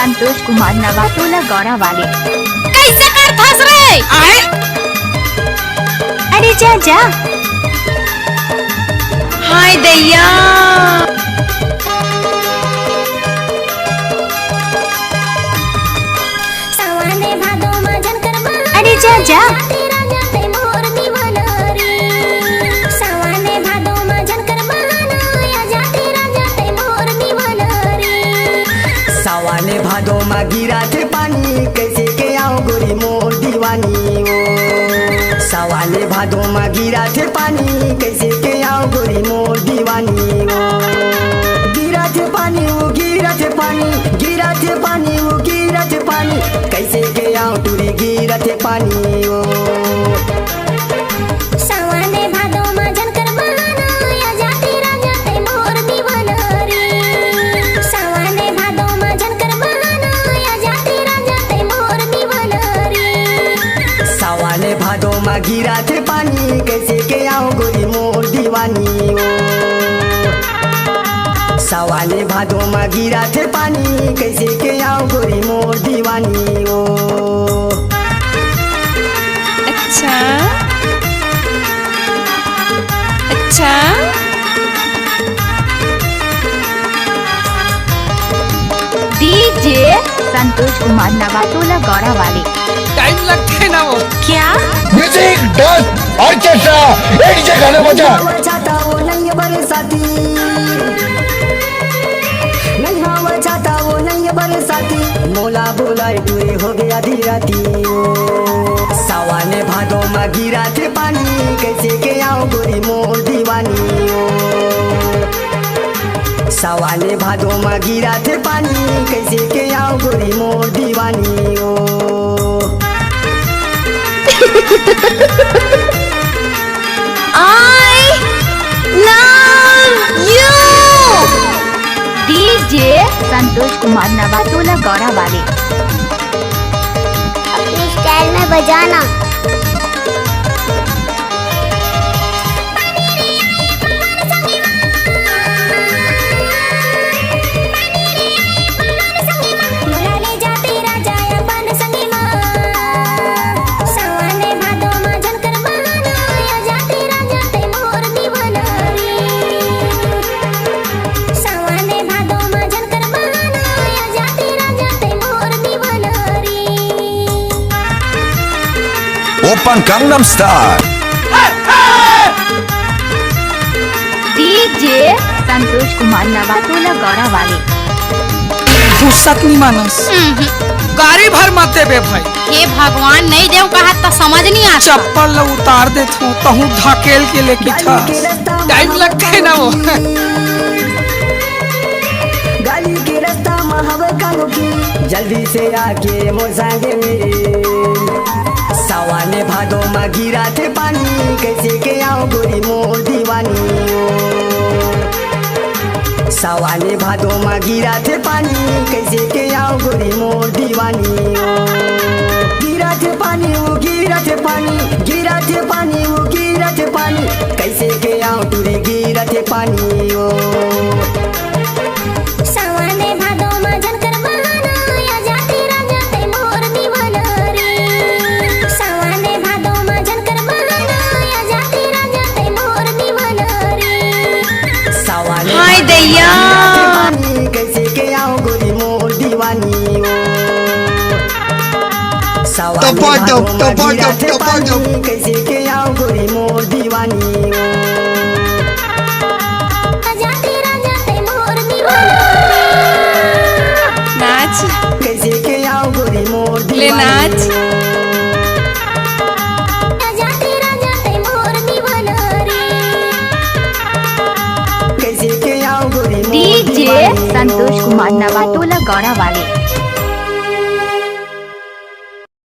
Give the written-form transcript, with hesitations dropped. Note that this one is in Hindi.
संतोष कुमार नवाटोला गौरा वाले। कैसे कर फंस रहे आए? अरे जा जा। हाय दैया। अरे जा जा। सावाने भादो मा गिरा थे पानी कैसे के आओ गोरी मोर दीवानी ओ। सावाने भादो मा गिरा थे पानी कैसे के आओ गोरी मोर दीवानी ओ। गिरा थे पानी वो गिरा थे पानी, गिरा थे पानी वो गिरा थे पानी कैसे के आओ टूरी गिरा थे पानी ओ। भादो मा गिरा थे पानी कैसे के आओ गोरी मोर दीवानी ओ। सवाले भादो मा गिरा थे पानी कैसे के आओ गोरी मोर दीवानी ओ। अच्छा अच्छा। डीजे संतोष कुमार नवाटोला गौरा वाले। टाइम लगते ना वो क्या म्यूजिक डांस ऑर्केस्ट्रा एक जगह गाना बजा। चाहता वो नहीं बरसाती, नहीं हवा चाहता वो नहीं बरसाती मोला बोला टूरे हो गया धीराती ओ। सावाने भादो मा गिरा थे पानी कैसे के आओ गोरी मोर दीवानी ओ। सवाले भादो मा गिरा थे पानी कैसे के आओ गोरी मोर दीवानी ओ। I love you। DJ Santosh Kumar Nawatola Gaura वाले। अपने स्टाइल में बजाना। Open gangnam style। DJ Santosh Kumar Nawatola Gaura वाले। फुर्सत नहीं मानस गाड़ी भर मत देबे भाई। हे भगवान नहीं देव कहा तो समझ नहीं आता। चप्पल ला उतार दे तू कहूँ धकेल के लेके था। टाइम लगते ना वो गाली के रास्ता महावर कानों की जल्दी से आके मोर संगे मेरे। सवाने भादो मा गिरा थे पानी कैसे के आओ गोरी मोर दीवानी ओ। सवाने भादो मा गिरा थे पानी कैसे के आओ गोरी मोर दीवानी ओ। गिरा थे पानी वो गिरा थे पानी, गिरा थे पानी वो गिरा थे पानी कैसे के आओ टूरी गिरा थे पानी ओ। हाय दैया। कैसे के आओ गोरी मोर दीवानी ओ। कैसे के आओ गोरी मोर दीवानी ओ। नाच कैसे के आओ गोरी मोर ले नाच। कैसे के आओ गोरी मोर डीजे दीवानी ओ। संतोष कुमार नवाटोला गौरा वाले।